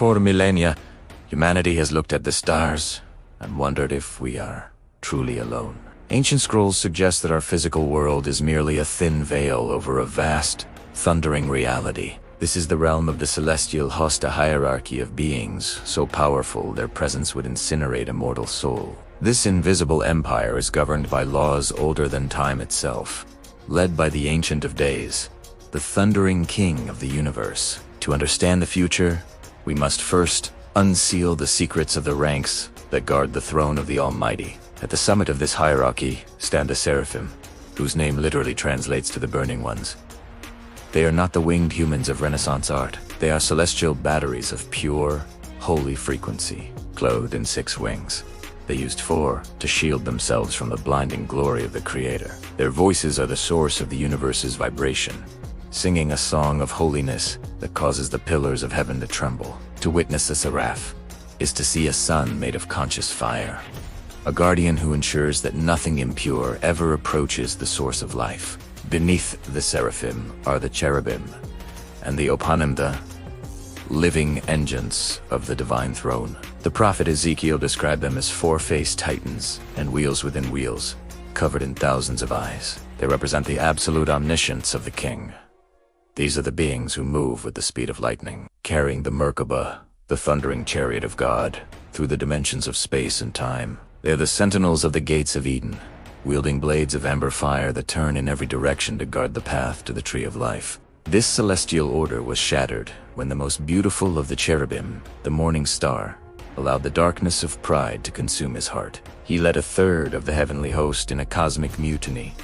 For millennia, humanity has looked at the stars and wondered if we are truly alone. Ancient scrolls suggest that our physical world is merely a thin veil over a vast, thundering reality. This is the realm of the celestial host, a hierarchy of beings so powerful their presence would incinerate a mortal soul. This invisible empire is governed by laws older than time itself, led by the Ancient of Days, the thundering king of the universe. To understand the future, we must first unseal the secrets of the ranks that guard the throne of the Almighty. At the summit of this hierarchy stand the Seraphim, whose name literally translates to the burning ones. They are not the winged humans of Renaissance art. They are celestial batteries of pure, holy frequency, clothed in 6 wings. They used 4 to shield themselves from the blinding glory of the Creator. Their voices are the source of the universe's vibration, singing a song of holiness that causes the pillars of heaven to tremble. To witness a seraph is to see a sun made of conscious fire, a guardian who ensures that nothing impure ever approaches the source of life. Beneath the seraphim are the cherubim, and the opanimda, living engines of the divine throne. The prophet Ezekiel described them as 4-faced titans and wheels within wheels, covered in thousands of eyes. They represent the absolute omniscience of the king. These are the beings who move with the speed of lightning, carrying the Merkaba, the thundering chariot of God, through the dimensions of space and time. They are the sentinels of the gates of Eden, wielding blades of amber fire that turn in every direction to guard the path to the tree of life. This celestial order was shattered when the most beautiful of the cherubim, the morning star, allowed the darkness of pride to consume his heart. He led a third of the heavenly host in a cosmic mutiny,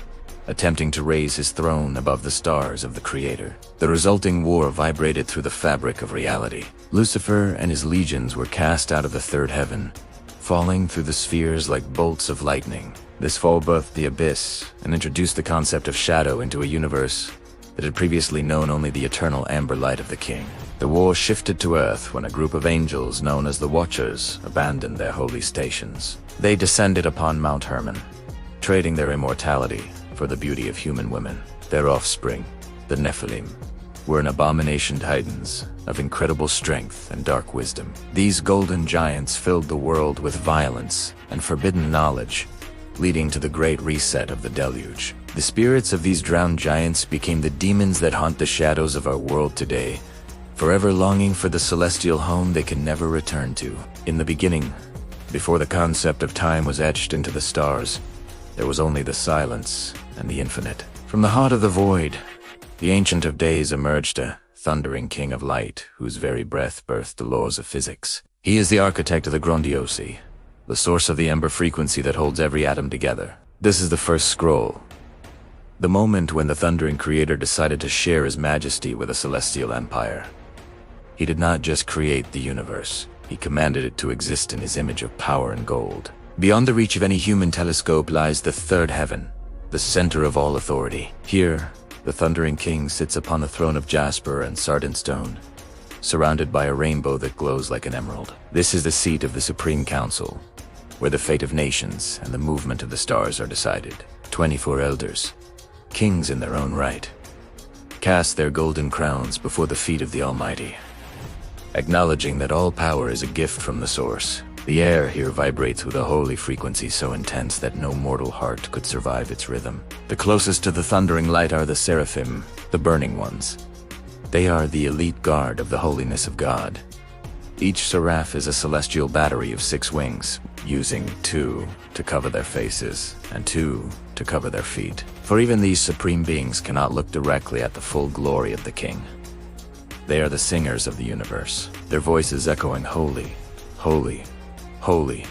attempting to raise his throne above the stars of the Creator. The resulting war vibrated through the fabric of reality. Lucifer and his legions were cast out of the third heaven, falling through the spheres like bolts of lightning. This fall birthed the abyss and introduced the concept of shadow into a universe that had previously known only the eternal amber light of the king. The war shifted to Earth when a group of angels known as the Watchers abandoned their holy stations. They descended upon Mount Hermon, trading their immortality for the beauty of human women. Their offspring, the Nephilim, were an abomination titans of incredible strength and dark wisdom. These golden giants filled the world with violence and forbidden knowledge, leading to the great reset of the deluge. The spirits of these drowned giants became the demons that haunt the shadows of our world today, forever longing for the celestial home they can never return to. In the beginning, before the concept of time was etched into the stars, there was only the silence and the infinite. From the heart of the void, the Ancient of Days emerged, a thundering king of light whose very breath birthed the laws of physics. He is the architect of the Grandiosi, the source of the ember frequency that holds every atom together. This is the first scroll, the moment when the thundering creator decided to share his majesty with a celestial empire. He did not just create the universe, he commanded it to exist in his image of power and gold. Beyond the reach of any human telescope lies the third heaven, the center of all authority. Here, the thundering king sits upon a throne of jasper and sardine stone, surrounded by a rainbow that glows like an emerald. This is the seat of the Supreme Council, where the fate of nations and the movement of the stars are decided. 24 elders, kings in their own right, cast their golden crowns before the feet of the Almighty, acknowledging that all power is a gift from the source. The air here vibrates with a holy frequency so intense that no mortal heart could survive its rhythm. The closest to the thundering light are the Seraphim, the burning ones. They are the elite guard of the holiness of God. Each seraph is a celestial battery of 6 wings, using 2 to cover their faces and 2 to cover their feet. For even these supreme beings cannot look directly at the full glory of the king. They are the singers of the universe, their voices echoing holy, holy, holy,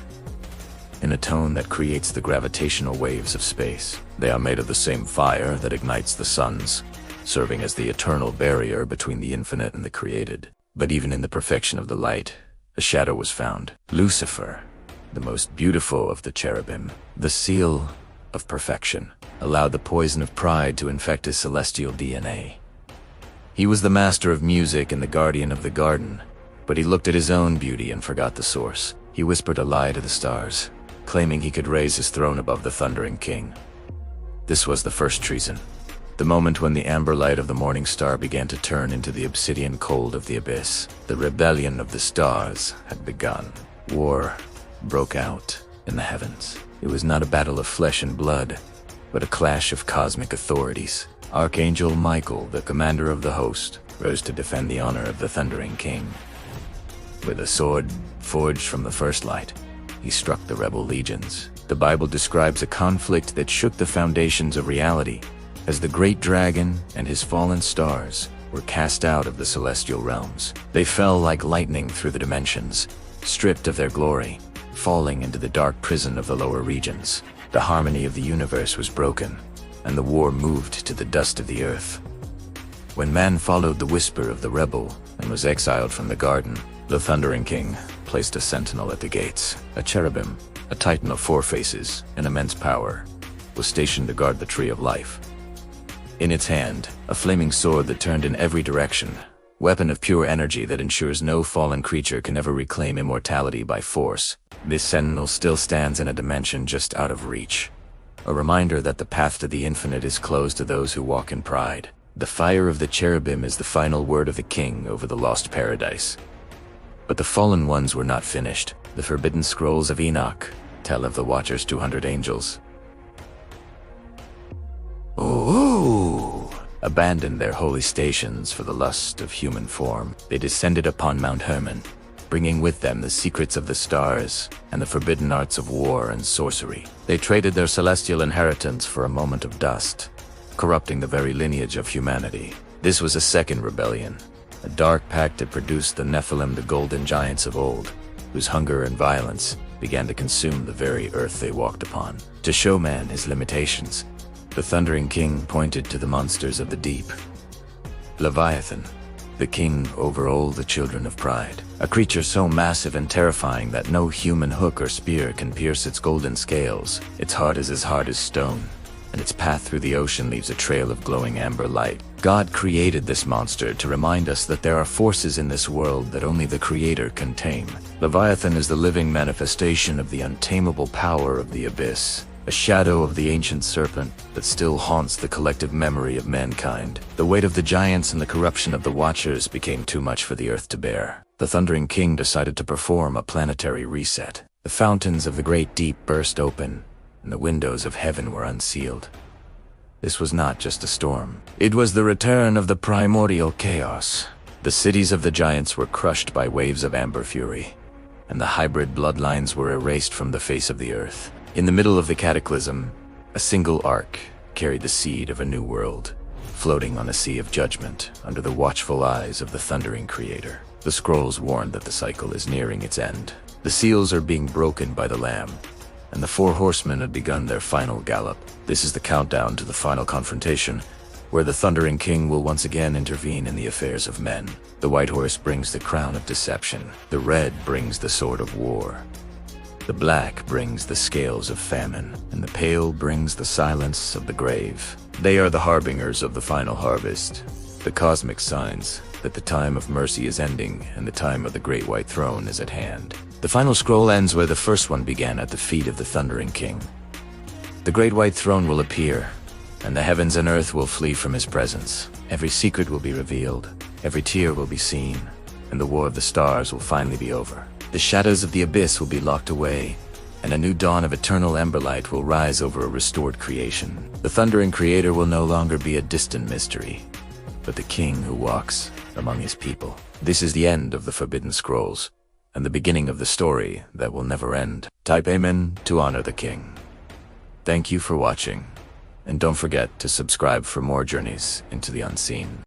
in a tone that creates the gravitational waves of space. They are made of the same fire that ignites the suns, serving as the eternal barrier between the infinite and the created. But even in the perfection of the light, a shadow was found. Lucifer, the most beautiful of the cherubim, the seal of perfection, allowed the poison of pride to infect his celestial DNA. He was the master of music and the guardian of the garden, but he looked at his own beauty and forgot the source. He whispered a lie to the stars, claiming he could raise his throne above the thundering king. This was the first treason. the moment when the amber light of the morning star began to turn into the obsidian cold of the abyss. The rebellion of the stars had begun. War broke out in the heavens. It was not a battle of flesh and blood, but a clash of cosmic authorities. Archangel Michael, the commander of the host, rose to defend the honor of the Thundering King. With a sword forged from the first light, he struck the rebel legions. The Bible describes a conflict that shook the foundations of reality, as the great dragon and his fallen stars were cast out of the celestial realms. They fell like lightning through the dimensions, stripped of their glory, falling into the dark prison of the lower regions. The harmony of the universe was broken, and the war moved to the dust of the earth. When man followed the whisper of the rebel and was exiled from the garden, the Thundering King placed a sentinel at the gates. A cherubim, a titan of 4 faces and immense power, was stationed to guard the Tree of Life. In its hand, a flaming sword that turned in every direction, weapon of pure energy that ensures no fallen creature can ever reclaim immortality by force. This sentinel still stands in a dimension just out of reach, a reminder that the path to the infinite is closed to those who walk in pride. The fire of the cherubim is the final word of the king over the lost paradise. But the fallen ones were not finished. The forbidden scrolls of Enoch tell of the Watcher's 200 angels. Abandoned their holy stations for the lust of human form. They descended upon Mount Hermon, bringing with them the secrets of the stars and the forbidden arts of war and sorcery. They traded their celestial inheritance for a moment of dust, corrupting the very lineage of humanity. This was a second rebellion, a dark pact that produced the Nephilim, the golden giants of old, whose hunger and violence began to consume the very earth they walked upon. To show man his limitations, the Thundering King pointed to the monsters of the deep. Leviathan, the king over all the children of pride, a creature so massive and terrifying that no human hook or spear can pierce its golden scales. Its heart is as hard as stone, and its path through the ocean leaves a trail of glowing amber light. God created this monster to remind us that there are forces in this world that only the Creator can tame. Leviathan is the living manifestation of the untamable power of the abyss, a shadow of the ancient serpent that still haunts the collective memory of mankind. The weight of the giants and the corruption of the Watchers became too much for the earth to bear. The Thundering King decided to perform a planetary reset. The fountains of the great deep burst open, and the windows of heaven were unsealed. This was not just a storm. It was the return of the primordial chaos. The cities of the giants were crushed by waves of amber fury, and the hybrid bloodlines were erased from the face of the earth. In the middle of the cataclysm, a single ark carried the seed of a new world, floating on a sea of judgment under the watchful eyes of the Thundering Creator. The scrolls warned that the cycle is nearing its end. The seals are being broken by the Lamb, and the 4 horsemen had begun their final gallop. This is the countdown to the final confrontation, where the Thundering King will once again intervene in the affairs of men. The white horse brings the crown of deception. The red brings the sword of war. The black brings the scales of famine, and the pale brings the silence of the grave. They are the harbingers of the final harvest, the cosmic signs that the time of mercy is ending and the time of the great white throne is at hand. The final scroll ends where the first one began, at the feet of the Thundering King. The great white throne will appear, and the heavens and earth will flee from his presence. Every secret will be revealed, every tear will be seen, and the war of the stars will finally be over. The shadows of the abyss will be locked away, and a new dawn of eternal emberlight will rise over a restored creation. The Thundering Creator will no longer be a distant mystery, but the king who walks among his people. This is the end of the Forbidden Scrolls, and the beginning of the story that will never end. Type Amen to honor the king. Thank you for watching, and don't forget to subscribe for more journeys into the unseen.